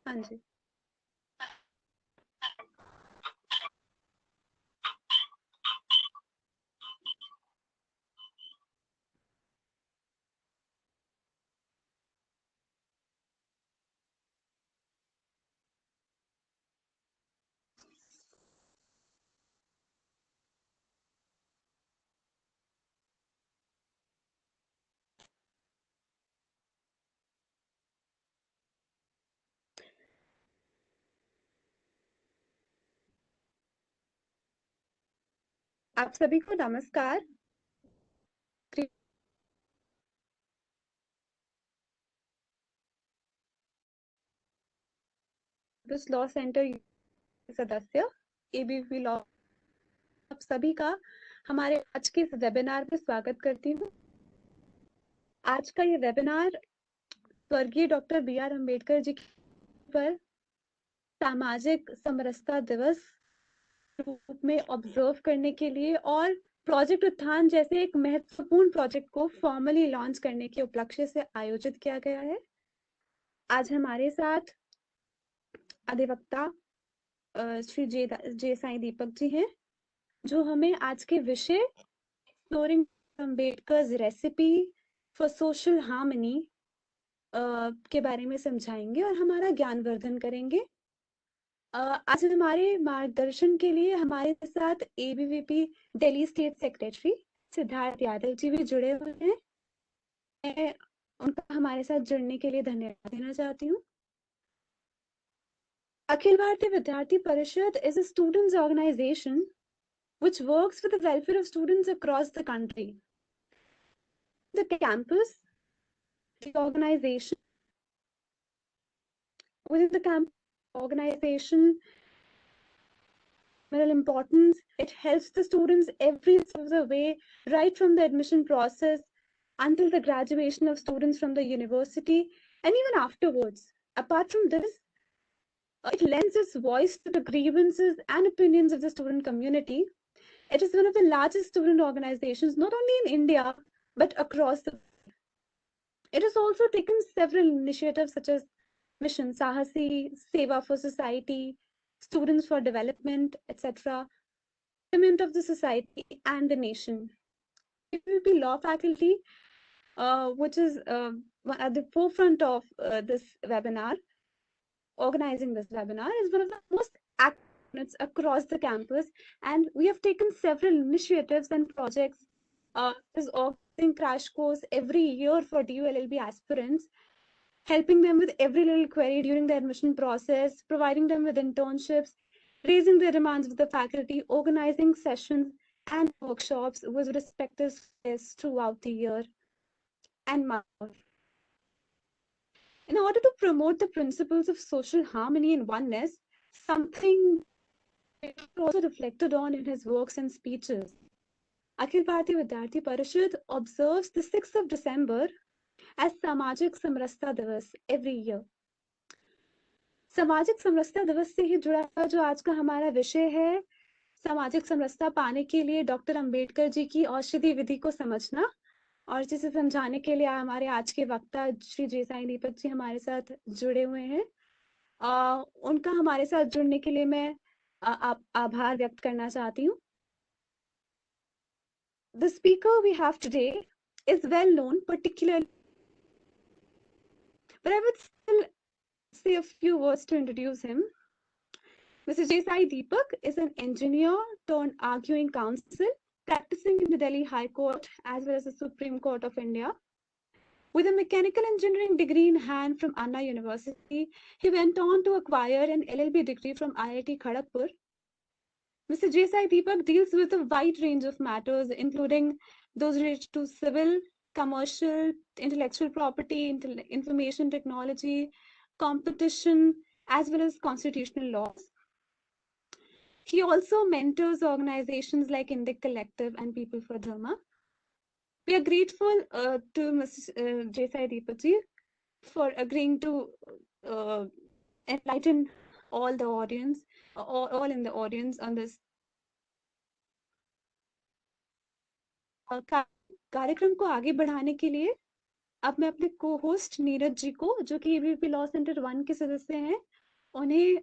हाँ जी। आप सभी को नमस्कार। क्रिप्टस लॉ सेंटर सदस्य एबीवी लॉ, आप सभी का हमारे आज के इस वेबिनार में स्वागत करती हूँ। आज का ये वेबिनार स्वर्गीय doctor B are Ambedkar ji पर सामाजिक समरसता दिवस रूप में ऑब्जर्व करने के लिए और प्रोजेक्ट उत्थान जैसे एक महत्वपूर्ण प्रोजेक्ट को फॉर्मली लॉन्च करने के उपलक्ष्य से आयोजित किया गया है। आज हमारे साथ अधिवक्ता श्री जे साई दीपक जी हैं, जो हमें आज के विषय exploring Ambedkar's recipe for social harmony के बारे में समझाएंगे और हमारा ज्ञानवर्धन करेंगे। आज हमारे मार्गदर्शन के लिए हमारे साथ ABVP Delhi state secretary Siddharth Yadav ji भी जुड़े हुए हैं। मैं उनका हमारे साथ जुड़ने के लिए धन्यवाद देना चाहती हूँ। अखिल भारतीय विद्यार्थी परिषद is a students organization which works for the welfare of students across the country. The campus, the organization, within the campus organization, importance, it helps the students every step of the way, right from the admission process until the graduation of students from the university, and even afterwards. Apart from this, it lends its voice to the grievances and opinions of the student community. It is one of the largest student organizations, not only in India, but across the world. It has also taken several initiatives such as Mission Sahasi, Seva for Society, Students for Development, etc., betterment of the society and the nation. It will be law faculty, which is at the forefront of this webinar. Organizing this webinar is one of the most active units across the campus, and we have taken several initiatives and projects. Is organizing crash course every year for DULLB aspirants, helping them with every little query during the admission process, providing them with internships, raising the demands of the faculty, organizing sessions and workshops with respective guests throughout the year, and more. In order to promote the principles of social harmony and oneness, something also reflected on in his works and speeches. Akhil Bharatiya Vidyarthi Parishad observes the 6th of December as Samajik Samrasta Divas every year. सामाजिक समरसता दिवस से ही जुड़ा हुआ जो आज का हमारा विषय है, सामाजिक समरसता पाने के लिए डॉक्टर अंबेडकर जी की औषधि विधि को समझना, और जिसे समझाने के लिए हमारे आज के वक्ता श्री जे साई दीपक जी हमारे साथ जुड़े हुए हैं। उनका हमारे साथ जुड़ने के लिए मैं आभार व्यक्त करना चाहती हूँ। The speaker we have today is well known, particularly, but I would still say a few words to introduce him. Mr. J. Sai Deepak is an engineer turned arguing counsel, practicing in the Delhi High Court as well as the Supreme Court of India. With a mechanical engineering degree in hand from Anna University, he went on to acquire an LLB degree from IIT Kharagpur. Mr. J. Sai Deepak deals with a wide range of matters, including those related to civil, commercial, intellectual property, information technology, competition, as well as constitutional laws. He also mentors organizations like Indic Collective and People for Dharma. We are grateful to Mr. J. Sai Deepakji for agreeing to enlighten all the audience, all in the audience on this कार्यक्रम को आगे बढ़ाने के लिए अब मैं अपने को होस्ट नीरज जी को, जो कि एबीवीपी लॉ सेंटर 1 के सदस्य हैं, उन्हें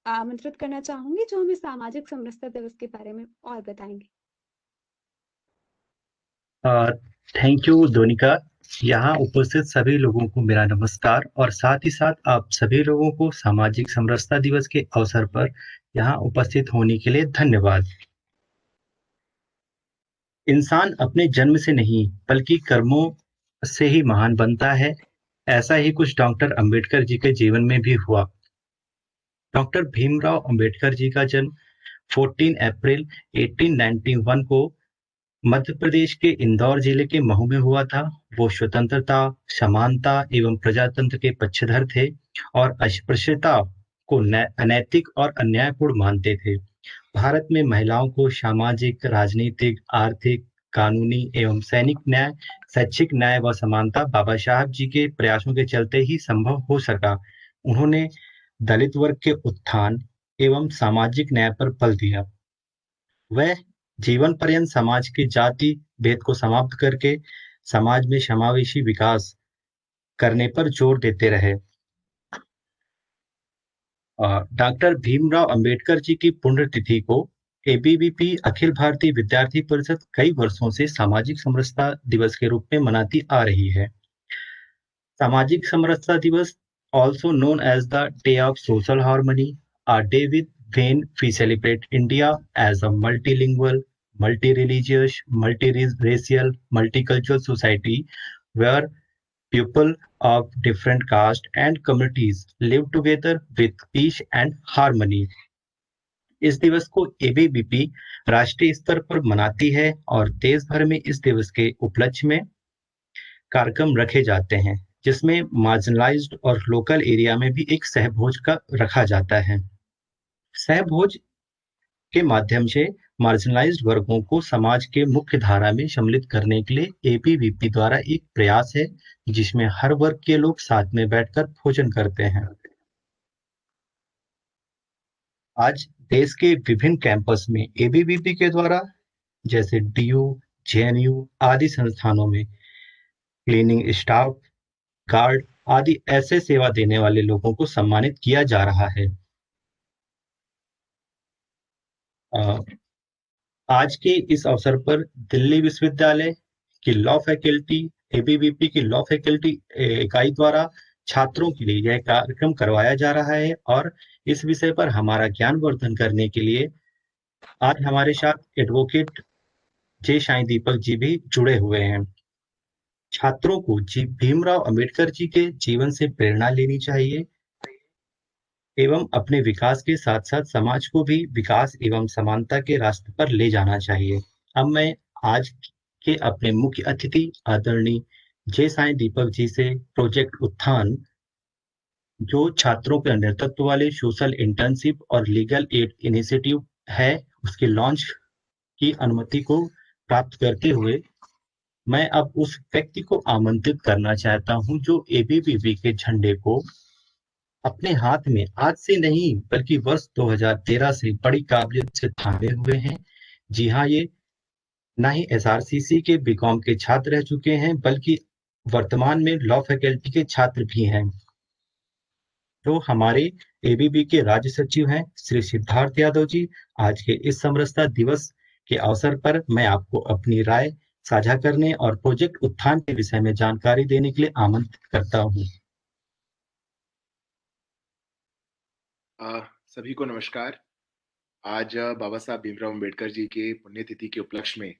आमंत्रित करना चाहूंगी, जो हमें सामाजिक समरसता दिवस के बारे में और बताएंगे। Thank you Donika. यहाँ उपस्थित सभी लोगों को मेरा नमस्कार और साथ ही साथ आप सभी लोगों को सामाजिक समरसता दिवस के अवसर पर यहाँ उपस्थित होने के लिए धन्यवाद। इंसान अपने जन्म से नहीं बल्कि कर्मों से ही महान बनता है। ऐसा ही कुछ डॉक्टर अंबेडकर जी के जीवन में भी हुआ। डॉक्टर भीमराव अंबेडकर जी का जन्म 14 अप्रैल 1891 को मध्य प्रदेश के इंदौर जिले के महू में हुआ था। वो स्वतंत्रता, समानता एवं प्रजातंत्र के पक्षधर थे और अस्पृश्यता को अनैतिक और अन्यायपूर्ण मानते थे। भारत में महिलाओं को सामाजिक, राजनीतिक, आर्थिक, कानूनी एवं सैनिक न्याय, शैक्षिक न्याय व समानता बाबा साहब जी के प्रयासों के चलते ही संभव हो सका। उन्होंने दलित वर्ग के उत्थान एवं सामाजिक न्याय पर बल दिया। वह जीवन पर्यंत समाज के जाति भेद को समाप्त करके समाज में समावेशी विकास करने पर जोर देते रहे। डॉक्टर भीमराव अंबेडकर जी की पुण्यतिथि को एबीवीपी अखिल भारतीय विद्यार्थी परिषद कई वर्षों से सामाजिक समरसता दिवस के रूप में मनाती आ रही है। सामाजिक समरसता दिवस, also known as the Day of Social Harmony, a day with when we celebrate India as a multilingual, multi-religious, multiracial, multicultural society where people of different castes and communities live together with peace and harmony. इस दिवस को ABVP राष्ट्रीय स्तर पर मनाती है और देश भर में इस दिवस के उपलक्ष्य में कार्यक्रम रखे जाते हैं, जिसमें मार्जिनलाइज्ड और लोकल एरिया में भी एक सहभोज का रखा जाता है। सहभोज के माध्यम से मार्जिनलाइज्ड वर्गों को समाज के मुख्य धारा में सम्मिलित करने के लिए एबीवीपी द्वारा एक प्रयास है, जिसमें हर वर्ग के लोग साथ में बैठकर भोजन करते हैं। आज देश के विभिन्न कैंपस में एबीवीपी के द्वारा, जैसे डीयू, जेएनयू आदि संस्थानों में क्लीनिंग स्टाफ, गार्ड आदि ऐसे सेवा देने वाले लोगों को सम्मानित किया जा रहा है। आज के इस अवसर पर दिल्ली विश्वविद्यालय की लॉ फैकल्टी, एबीवीपी की लॉ फैकल्टी इकाई द्वारा छात्रों के लिए यह कार्यक्रम करवाया जा रहा है और इस विषय पर हमारा ज्ञानवर्धन करने के लिए आज हमारे साथ एडवोकेट जे साईं दीपक जी भी जुड़े हुए हैं। छात्रों को भीमराव अंबेडकर जी के जीवन से प्रेरणा लेनी चाहिए एवं अपने विकास के साथ-साथ समाज को भी विकास एवं समानता के रास्ते पर ले जाना चाहिए। अब मैं आज के अपने मुख्य अतिथि आदरणीय जे साईं दीपक जी से प्रोजेक्ट उत्थान, जो छात्रों के नेतृत्व वाले सोशल इंटर्नशिप और लीगल एड इनिशिएटिव है, उसके लॉन्च की अनुमति को प्राप्त करते हुए मैं अब उस व्यक्ति को आमंत्रित करना चाहता हूं, जो एबीवीपी के झंडे को अपने हाथ में आज से नहीं बल्कि वर्ष 2013 से बड़ी काबिलियत से थामे हुए हैं। जी हाँ, ये ना ही एसआरसीसी के बीकॉम के छात्र रह चुके हैं, बल्कि वर्तमान में लॉ फैकल्टी के छात्र भी हैं। तो हमारे एबीवी के राज्य सचिव हैं श्री सिद्धार्थ यादव जी। आज के इस समरसता दिवस के अवसर पर मैं आपको अपनी राय साझा करने और प्रोजेक्ट उत्थान के विषय में जानकारी देने के लिए आमंत्रित करता हूँ। सभी को नमस्कार। आज बाबा साहब भीमराव अंबेडकर जी के पुण्यतिथि के उपलक्ष्य में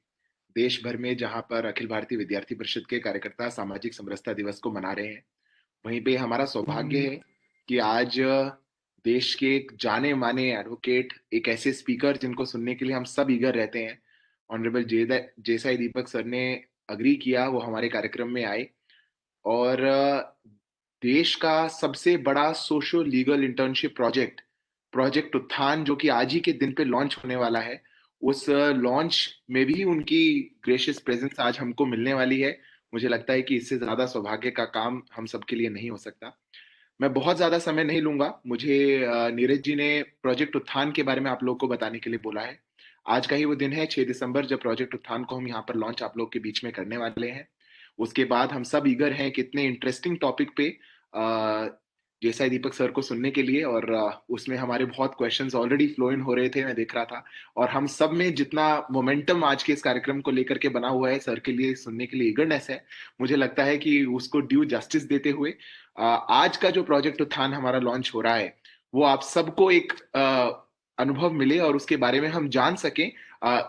देश भर में जहां पर अखिल भारतीय विद्यार्थी परिषद के कार्यकर्ता सामाजिक समरसता दिवस को मना रहे हैं, वहीं पे हमारा सौभाग्य है कि आज देश के एक जाने माने एडवोकेट, एक ऐसे स्पीकर जिनको सुनने के लिए हम सब ईगर रहते हैं, ऑनरेबल जेसाई दीपक सर ने अग्री किया, वो हमारे कार्यक्रम में आए और देश का सबसे बड़ा सोशो लीगल इंटर्नशिप प्रोजेक्ट उत्थान, जो कि आज ही के दिन पे लॉन्च होने वाला है, उस लॉन्च में भी उनकी ग्रेशियस प्रेजेंस आज हमको मिलने वाली है। मुझे लगता है कि इससे ज्यादा सौभाग्य का काम हम सबके लिए नहीं हो सकता। मैं बहुत ज्यादा समय नहीं लूंगा। मुझे नीरज जी ने प्रोजेक्ट उत्थान के बारे में आप लोग को बताने के लिए बोला है। आज का ही वो दिन है 6 दिसंबर, जब प्रोजेक्ट उत्थान को हम यहाँ पर लॉन्च आप लोग के बीच में करने वाले हैं। उसके बाद हम सब ईगर हैं कितने इंटरेस्टिंग टॉपिक पे जैसा दीपक सर को सुनने के लिए, और उसमें हमारे बहुत क्वेश्चंस ऑलरेडी फ्लो इन हो रहे थे, मैं देख रहा था। और हम सब में जितना मोमेंटम आज के इस कार्यक्रम को लेकर के बना हुआ है, सर के लिए सुनने के लिए ईगरनेस है, मुझे लगता है कि उसको ड्यू जस्टिस देते हुए आज का जो प्रोजेक्ट उत्थान हमारा लॉन्च हो रहा है वो आप सबको एक अनुभव मिले और उसके बारे में हम जान सकें,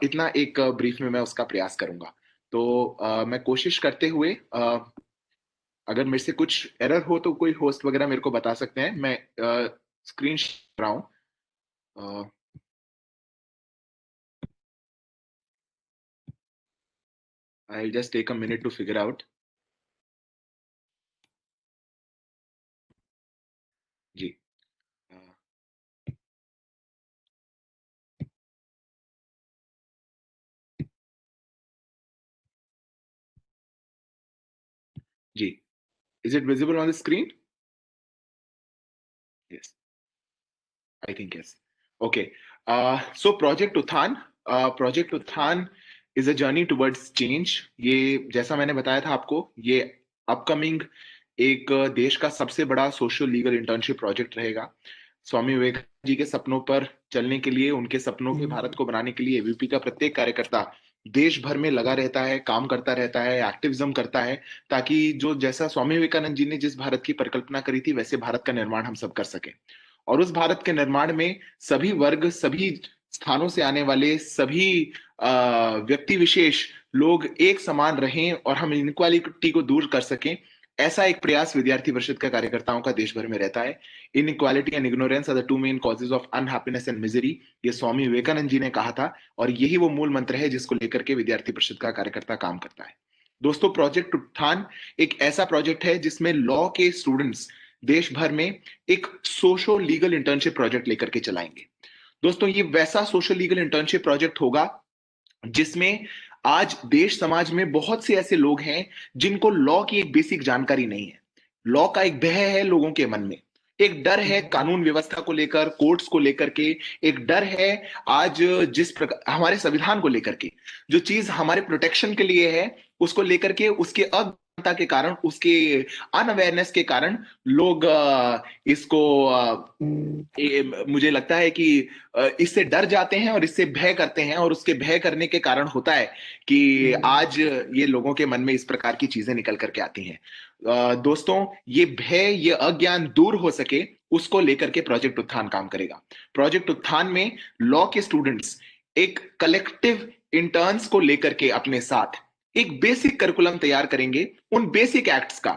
इतना एक ब्रीफ में मैं उसका प्रयास करूंगा। तो मैं कोशिश करते हुए अगर मेरे से कुछ एरर हो तो कोई होस्ट वगैरह मेरे को बता सकते हैं। मैं स्क्रीन शेयर कर रहा हूं। I'll just take a minute to figure out. Ji ji, is it visible on the screen? Yes, I think yes. Okay. So Project Uthan is a journey towards change. ये जैसा मैंने बताया था आपको, ये अपकमिंग एक देश का सबसे बड़ा सोशल लीगल इंटर्नशिप प्रोजेक्ट रहेगा। स्वामी विवेकानंद जी के सपनों पर चलने के लिए, उनके सपनों के भारत को बनाने के लिए एबीवीपी का प्रत्येक कार्यकर्ता देश भर में लगा रहता है, काम करता रहता है, एक्टिविज्म करता है, ताकि जो जैसा स्वामी विवेकानंद जी ने जिस भारत की परिकल्पना करी थी वैसे भारत का निर्माण हम सब कर सकें। और उस भारत के निर्माण में सभी वर्ग, सभी स्थानों से आने वाले सभी व्यक्ति विशेष लोग एक समान रहें और हम इनइक्वालिटी को दूर कर सकें, ऐसा एक प्रयास विद्यार्थी परिषद का कार्यकर्ताओं का देश भर में रहता है। Inequality and ignorance are the two main causes of unhappiness and misery, ये स्वामी विवेकानंद जी ने कहा था, और यही वो मूल मंत्र है जिसको लेकर के विद्यार्थी परिषद का कार्यकर्ता काम करता है। दोस्तों, प्रोजेक्ट उत्थान एक ऐसा प्रोजेक्ट है जिसमें लॉ के स्टूडेंट्स देश भर में एक सोशो लीगल इंटर्नशिप प्रोजेक्ट लेकर के चलाएंगे। दोस्तों, ये वैसा सोशल लीगल इंटर्नशिप प्रोजेक्ट होगा जिसमें आज देश समाज में बहुत से ऐसे लोग हैं जिनको लॉ की एक बेसिक जानकारी नहीं है। लॉ का एक भय है लोगों के मन में, एक डर है कानून व्यवस्था को लेकर, कोर्ट्स को लेकर के, एक डर है आज जिस प्रकार हमारे संविधान को लेकर के, जो चीज हमारे प्रोटेक्शन के लिए है उसको लेकर के, उसके अज्ञानता के कारण, उसके अनअवेयरनेस के कारण लोग इसको मुझे लगता है कि इससे डर जाते हैं और इससे भय करते हैं, और उसके भय करने के कारण होता है कि आज ये लोगों के मन में इस प्रकार की चीजें निकल करके आती हैं। दोस्तों, ये भय, ये अज्ञान दूर हो सके उसको लेकर के प्रोजेक्ट उत्थान काम करेगा। प्रोजेक्ट उत्थान में लॉ के स्टूडेंट्स एक कलेक्टिव इंटर्न्स को लेकर के अपने साथ एक बेसिक करिकुलम तैयार करेंगे। उन बेसिक एक्ट्स का,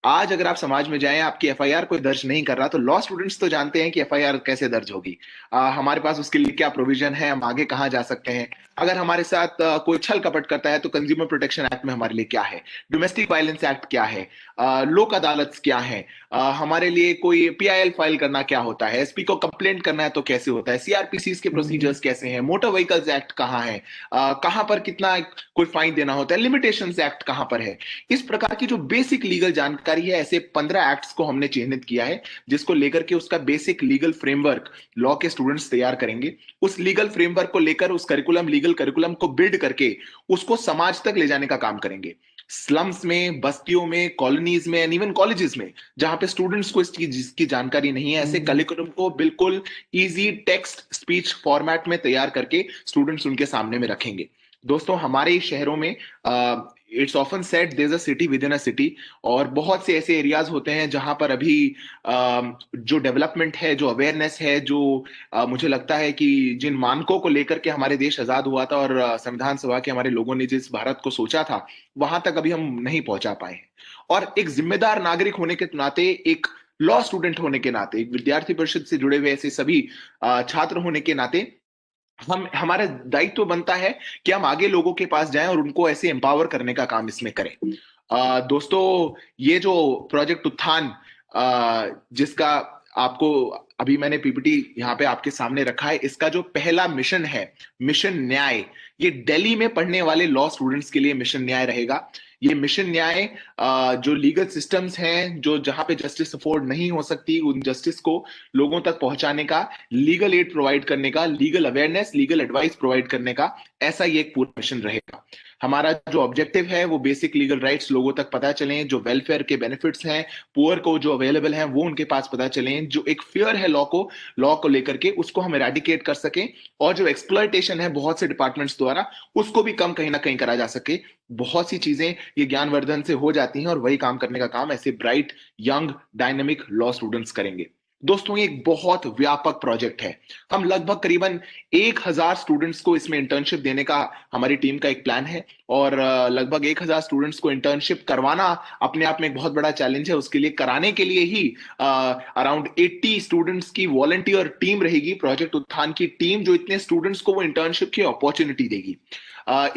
आज अगर आप समाज में जाएं, आपकी एफआईआर कोई दर्ज नहीं कर रहा, तो लॉ स्टूडेंट्स तो जानते हैं कि एफआईआर कैसे दर्ज होगी, हमारे पास उसके लिए क्या प्रोविजन है, हम आगे कहां जा सकते हैं। अगर हमारे साथ कोई छल कपट करता है तो कंज्यूमर प्रोटेक्शन एक्ट में हमारे लिए क्या है, डोमेस्टिक वायलेंस एक्ट क्या है, लोक अदालत क्या है, हमारे लिए कोई पीआईएल फाइल करना क्या होता है, एसपी को कंप्लेंट करना है तो कैसे होता है, सीआरपीसी के प्रोसीजर्स कैसे हैं, मोटर व्हीकल्स एक्ट कहाँ है, कहां पर कितना कोई फाइन देना होता है, लिमिटेशंस एक्ट कहां पर है। इस प्रकार की जो बेसिक लीगल जानकारी है, ऐसे 15 एक्ट्स को हमने चिन्हित किया है जिसको लेकर के उसका बेसिक लीगल फ्रेमवर्क लॉ के स्टूडेंट्स तैयार करेंगे। उस लीगल फ्रेमवर्क को लेकर उस करिकुलम, लीगल करिकुलम को बिल्ड करके उसको समाज तक ले जाने का काम करेंगे। स्लम्स में, बस्तियों में, कॉलोनीज में, एंड इवन कॉलेजेस में, जहां पे स्टूडेंट्स को इस चीज की जानकारी नहीं है, ऐसे करिकुलम को बिल्कुल इजी टेक्स्ट स्पीच फॉर्मेट में तैयार करके स्टूडेंट्स उनके सामने में रखेंगे। दोस्तों, हमारे शहरों में it's often said there is a city within a city, और बहुत से ऐसे एरियाज होते हैं जहां पर अभी जो डेवलपमेंट है, जो अवेयरनेस है, जो मुझे लगता है कि जिन मानकों को लेकर के हमारे देश आजाद हुआ था और संविधान सभा के हमारे लोगों ने जिस भारत को सोचा था, वहां तक अभी हम नहीं पहुंचा पाए हैं। और एक जिम्मेदार नागरिक होने के नाते, एक लॉ स्टूडेंट होने के नाते, एक विद्यार्थी परिषद से जुड़े हुए ऐसे सभी छात्र होने के नाते हमारा दायित्व तो बनता है कि हम आगे लोगों के पास जाएं और उनको ऐसे एम्पावर करने का काम इसमें करें। दोस्तों, ये जो प्रोजेक्ट उत्थान जिसका आपको अभी मैंने पीपीटी यहाँ पे आपके सामने रखा है, इसका जो पहला मिशन है, मिशन न्याय, ये दिल्ली में पढ़ने वाले लॉ स्टूडेंट्स के लिए मिशन न्याय रहेगा। ये मिशन न्याय जो लीगल सिस्टम्स हैं, जो जहां पे जस्टिस अफोर्ड नहीं हो सकती, उन जस्टिस को लोगों तक पहुंचाने का, लीगल एड प्रोवाइड करने का, legal awareness, legal advice provide करने का, ऐसा ये एक पूरा मिशन रहेगा। हमारा जो ऑब्जेक्टिव है वो बेसिक लीगल राइट्स लोगों तक पता चलें, जो वेलफेयर के बेनिफिट्स हैं पुअर को जो अवेलेबल हैं वो उनके पास पता चलें, जो एक फियर है लॉ को लेकर के उसको हम एराडिकेट कर सकें, और जो एक्सप्लॉयटेशन है बहुत से डिपार्टमेंट्स द्वारा उसको भी कम कहीं ना कहीं करा जा सके। बहुत सी चीजें ये ज्ञानवर्धन से हो जाती हैं और वही काम करने का काम ऐसे bright young dynamic law students करेंगे। दोस्तों ये एक बहुत व्यापक प्रोजेक्ट है। हम लगभग करीबन 1000 स्टूडेंट्स को इसमें इंटर्नशिप देने का हमारी टीम का एक प्लान है, और लगभग 1000 स्टूडेंट्स को इंटर्नशिप करवाना अपने आप में एक बहुत बड़ा चैलेंज है। उसके लिए कराने के लिए ही अराउंड 80 स्टूडेंट्स की वॉलंटियर टीम रहेगी, प्रोजेक्ट उत्थान की टीम, जो इतने स्टूडेंट्स को वो इंटर्नशिप की अपॉर्चुनिटी देगी।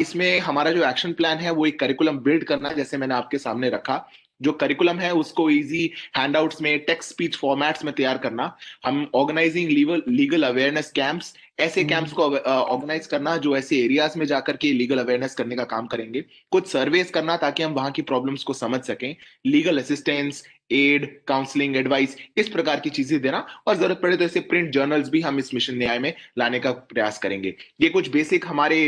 इसमें हमारा जो एक्शन प्लान है वो एक करिकुलम बिल्ड करना है, जैसे मैंने आपके सामने रखा। जो करिकुलम है उसको इजी हैंडआउट्स में, टेक्स्ट स्पीच फॉर्मेट्स में तैयार करना। हम ऑर्गेनाइजिंग लीगल अवेयरनेस कैंप्स, ऐसे कैंप्स को ऑर्गेनाइज करना जो ऐसे एरियाज में जाकर के लीगल अवेयरनेस करने का काम करेंगे। कुछ सर्वेस करना ताकि हम वहां की प्रॉब्लम्स को समझ सकें। Legal assistance, aid, counselling, advice, इस प्रकार की चीजें देना, और जरूरत पड़े तो ऐसे प्रिंट जर्नल्स भी हम इस मिशन न्याय में लाने का प्रयास करेंगे। ये कुछ बेसिक हमारे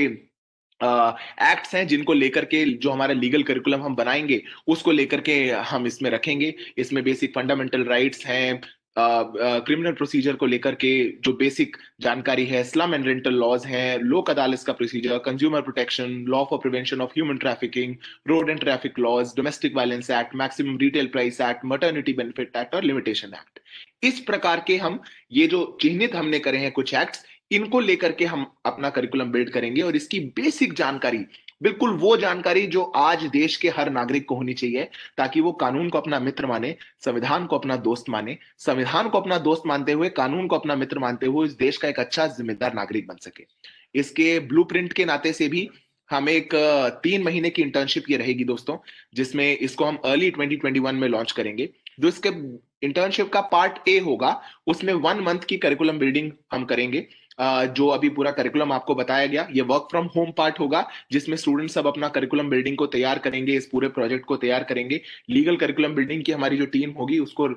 एक्ट्स हैं जिनको लेकर के जो हमारा लीगल करिकुलम हम बनाएंगे उसको लेकर के हम इसमें रखेंगे। इसमें बेसिक फंडामेंटल राइट्स हैं, क्रिमिनल प्रोसीजर को लेकर के जो बेसिक जानकारी है, स्लम एंड रेंटल लॉज हैं, लोक अदालत का procedure, consumer protection, law for prevention of human trafficking, road and traffic laws, domestic violence act, maximum retail price act, maternity benefit act और लिमिटेशन एक्ट। इस प्रकार के हम ये जो चिन्हित हमने करे हैं कुछ एक्ट्स, इनको लेकर के हम अपना करिकुलम बिल्ड करेंगे, और इसकी बेसिक जानकारी, बिल्कुल वो जानकारी जो आज देश के हर नागरिक को होनी चाहिए, ताकि वो कानून को अपना मित्र माने, संविधान को अपना दोस्त माने, संविधान को अपना दोस्त मानते हुए कानून को अपना मित्र मानते हुए इस देश का एक अच्छा जिम्मेदार नागरिक बन सके। इसके ब्लूप्रिंट के नाते से भी हम एक 3 महीने की इंटर्नशिप ये रहेगी दोस्तों, जिसमें इसको हम अर्ली 2021 में लॉन्च करेंगे। जो इसके इंटर्नशिप का पार्ट ए होगा उसमें 1 मंथ की करिकुलम बिल्डिंग हम करेंगे। जो अभी पूरा करिकुलम आपको बताया गया, ये वर्क फ्रॉम होम पार्ट होगा, जिसमें स्टूडेंट सब अपना करिकुलम बिल्डिंग को तैयार करेंगे, इस पूरे प्रोजेक्ट को तैयार करेंगे। लीगल करिकुलम बिल्डिंग की हमारी जो टीम होगी उसको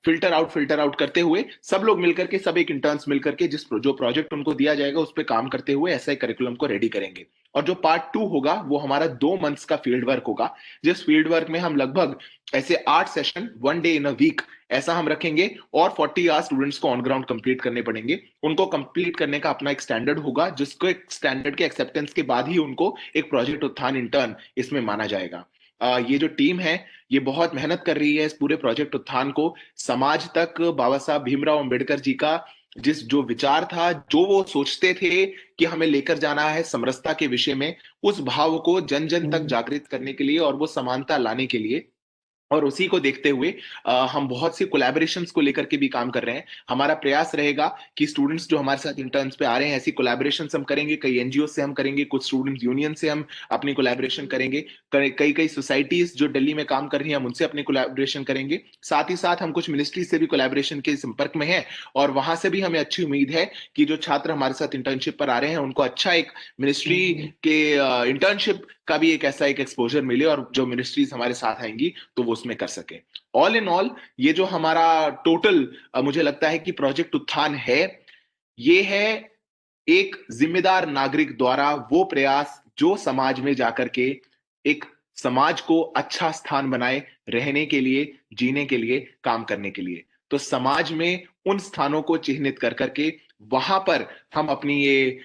फिल्टर आउट करते हुए सब लोग मिलकर के, सब एक इंटर्न्स मिलकर के जो प्रोजेक्ट उनको दिया जाएगा उस पर काम करते हुए ऐसा ही करिकुलम को रेडी करेंगे। और जो पार्ट 2 होगा वो हमारा 2 मंथ्स का फील्ड वर्क होगा, जिस फील्ड वर्क में हम लगभग ऐसे 8 session 1 day in a week ऐसा हम रखेंगे, और 40 आवर्स स्टूडेंट्स को ऑन ग्राउंड कंप्लीट करने पड़ेंगे। उनको कंप्लीट करने का अपना एक स्टैंडर्ड होगा, जिसको एक स्टैंडर्ड के एक्सेप्टेंस के बाद ही उनको एक प्रोजेक्ट उत्थान इंटर्न इसमें माना जाएगा। ये जो टीम है ये बहुत मेहनत कर रही है इस पूरे प्रोजेक्ट उत्थान को समाज तक बाबा साहब भीमराव अंबेडकर जी का जो विचार था, जो वो सोचते थे कि हमें लेकर जाना है समरसता के विषय में, उस भाव को जन जन तक जागृत करने के लिए और वो समानता लाने के लिए, और उसी को देखते हुए हम बहुत सी कोलैबोरेशंस को लेकर के भी काम कर रहे हैं। हमारा प्रयास रहेगा कि स्टूडेंट्स जो हमारे साथ इंटर्न्स पे आ रहे हैं ऐसी कोलैबोरेशंस हम करेंगे, कई एनजीओ से हम करेंगे, कुछ स्टूडेंट यूनियन से हम अपनी कोलैबोरेशन करेंगे, कई सोसाइटीज जो दिल्ली में काम कर रही हैं हम उनसे अपनी कोलैबोरेशन करेंगे। साथ ही साथ हम कुछ मिनिस्ट्री से भी कोलैबोरेशन के संपर्क में हैं, और वहां से भी हमें अच्छी उम्मीद है कि जो छात्र हमारे साथ इंटर्नशिप पर आ रहे हैं उनको अच्छा एक मिनिस्ट्री के इंटर्नशिप का भी एक ऐसा एक एक्सपोजर मिले, और जो मिनिस्ट्रीज हमारे साथ आएंगी तो वो उसमें कर सके। ऑल इन ऑल ये जो हमारा टोटल मुझे लगता है कि प्रोजेक्ट उत्थान है, ये है एक जिम्मेदार नागरिक द्वारा वो प्रयास जो समाज में जाकर के एक समाज को अच्छा स्थान बनाए रहने के लिए, जीने के लिए, काम करने के लिए। तो समाज में उन स्थानों को चिन्हित कर करके वहां पर हम अपनी ये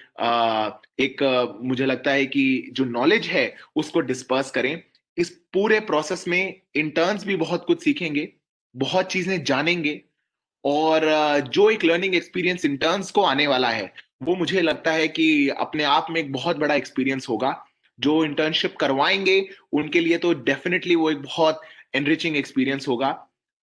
मुझे लगता है कि जो नॉलेज है उसको डिस्पर्स करें। इस पूरे प्रोसेस में इंटर्न्स भी बहुत कुछ सीखेंगे, बहुत चीजें जानेंगे, और जो एक लर्निंग एक्सपीरियंस इंटर्न्स को आने वाला है वो मुझे लगता है कि अपने आप में एक बहुत बड़ा एक्सपीरियंस होगा। जो इंटर्नशिप करवाएंगे उनके लिए तो डेफिनेटली वो एक बहुत एनरिचिंग एक्सपीरियंस होगा।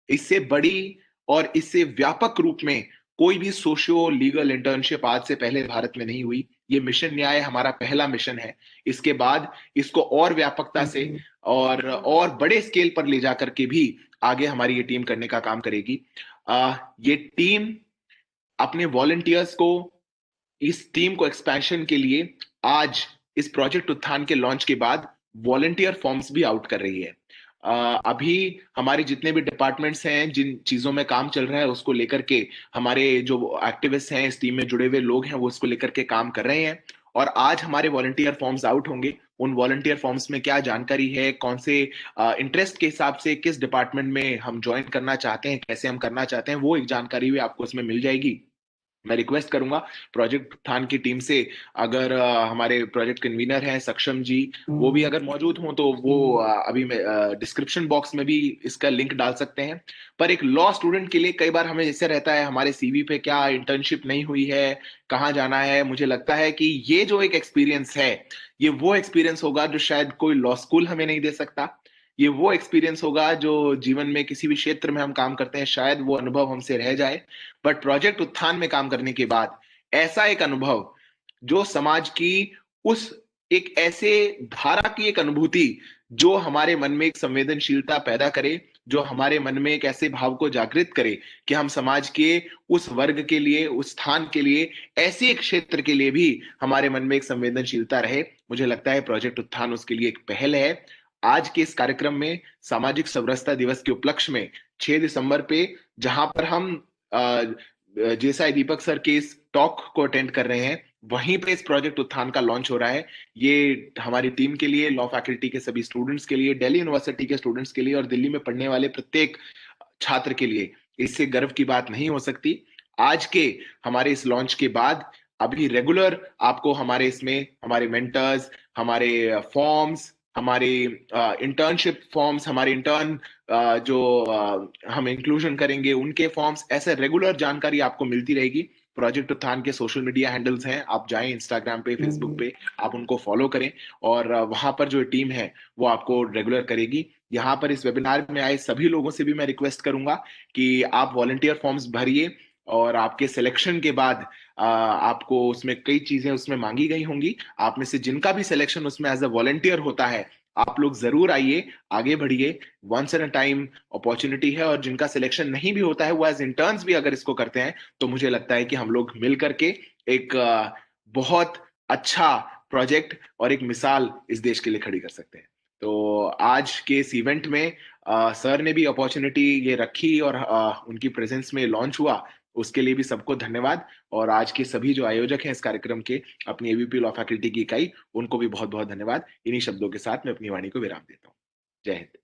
इससे बड़ी और इससे व्यापक रूप में कोई भी सोशियो लीगल इंटर्नशिप आज से पहले भारत में नहीं हुई। ये मिशन न्याय हमारा पहला मिशन है। इसके बाद इसको और व्यापकता से और बड़े स्केल पर ले जाकर के भी आगे हमारी ये टीम करने का काम करेगी। ये टीम अपने वॉलंटियर्स को, इस टीम को एक्सपेंशन के लिए आज इस प्रोजेक्ट उत्थान के लॉन्च के बाद वॉलंटियर फॉर्म्स भी आउट कर रही है। अभी हमारे जितने भी डिपार्टमेंट्स हैं, जिन चीजों में काम चल रहा है उसको लेकर के हमारे जो एक्टिविस्ट हैं, इस टीम में जुड़े हुए लोग हैं, वो इसको लेकर के काम कर रहे हैं। और आज हमारे वॉलंटियर फॉर्म्स आउट होंगे। उन वॉलंटियर फॉर्म्स में क्या जानकारी है, कौन से इंटरेस्ट के हिसाब से किस डिपार्टमेंट में हम ज्वाइन करना चाहते हैं, कैसे हम करना चाहते हैं, वो एक जानकारी भी आपको उसमें मिल जाएगी। मैं रिक्वेस्ट करूंगा प्रोजेक्ट उत्थान की टीम से, अगर हमारे प्रोजेक्ट कन्वीनर हैं सक्षम जी, वो भी अगर मौजूद हों तो वो अभी डिस्क्रिप्शन बॉक्स में भी इसका लिंक डाल सकते हैं। पर एक लॉ स्टूडेंट के लिए कई बार हमें जैसे रहता है हमारे सीवी पे क्या इंटर्नशिप नहीं हुई है, कहाँ जाना है। मुझे लगता है कि ये जो एक एक्सपीरियंस है, ये वो एक्सपीरियंस होगा जो शायद कोई लॉ स्कूल हमें नहीं दे सकता। ये वो एक्सपीरियंस होगा जो जीवन में किसी भी क्षेत्र में हम काम करते हैं शायद वो अनुभव हमसे रह जाए, बट प्रोजेक्ट उत्थान में काम करने के बाद ऐसा एक अनुभव जो समाज की उस एक ऐसे धारा की एक अनुभूति जो हमारे मन में एक संवेदनशीलता पैदा करे, जो हमारे मन में एक ऐसे भाव को जागृत करे कि हम समाज के उस वर्ग के लिए, उस स्थान के लिए, ऐसे एक क्षेत्र के लिए भी हमारे मन में एक संवेदनशीलता रहे। मुझे लगता है प्रोजेक्ट उत्थान उसके लिए एक पहल है। आज के इस कार्यक्रम में सामाजिक समरसता दिवस के उपलक्ष्य में 6 दिसंबर पे जहां पर हम जेसाई दीपक सर के इस टॉक को अटेंड कर रहे हैं, वहीं पे इस प्रोजेक्ट उत्थान का लॉन्च हो रहा है। ये हमारी टीम के लिए, लॉ फैकल्टी के सभी स्टूडेंट्स के लिए, दिल्ली यूनिवर्सिटी के स्टूडेंट्स के लिए और दिल्ली में पढ़ने वाले प्रत्येक छात्र के लिए इससे गर्व की बात नहीं हो सकती। आज के हमारे इस लॉन्च के बाद अभी रेगुलर आपको हमारे इसमें हमारे मेंटर्स, हमारे फॉर्म्स, हमारे इंटर्नशिप फॉर्म्स, हमारे इंटर्न जो हम इंक्लूजन करेंगे उनके फॉर्म्स, ऐसे रेगुलर जानकारी आपको मिलती रहेगी। प्रोजेक्ट उत्थान के सोशल मीडिया हैंडल्स हैं, आप जाएं इंस्टाग्राम पे, फेसबुक पे, आप उनको फॉलो करें और वहां पर जो टीम है वो आपको रेगुलर करेगी। यहाँ पर इस वेबिनार में आए सभी लोगों से भी मैं रिक्वेस्ट करूंगा कि आप वॉलंटियर फॉर्म्स भरिए और आपके सिलेक्शन के बाद आपको उसमें कई चीजें उसमें मांगी गई होंगी। आप में से जिनका भी सिलेक्शन उसमें एज अ वॉलंटियर होता है, आप लोग जरूर आइए, आगे बढ़िए। Once in a time opportunity है और जिनका सिलेक्शन नहीं भी होता है वो एज इंटर्न्स भी अगर इसको करते हैं तो मुझे लगता है कि हम लोग मिल करके एक बहुत अच्छा प्रोजेक्ट और एक मिसाल इस देश के लिए खड़ी कर सकते हैं। तो आज के इस इवेंट में सर ने भी अपॉर्चुनिटी ये रखी और उनकी प्रेजेंस में लॉन्च हुआ, उसके लिए भी सबको धन्यवाद। और आज के सभी जो आयोजक हैं इस कार्यक्रम के, अपनी एबीपी लॉ फैकल्टी की इकाई, उनको भी बहुत बहुत धन्यवाद। इन्हीं शब्दों के साथ मैं अपनी वाणी को विराम देता हूँ। जय हिंद।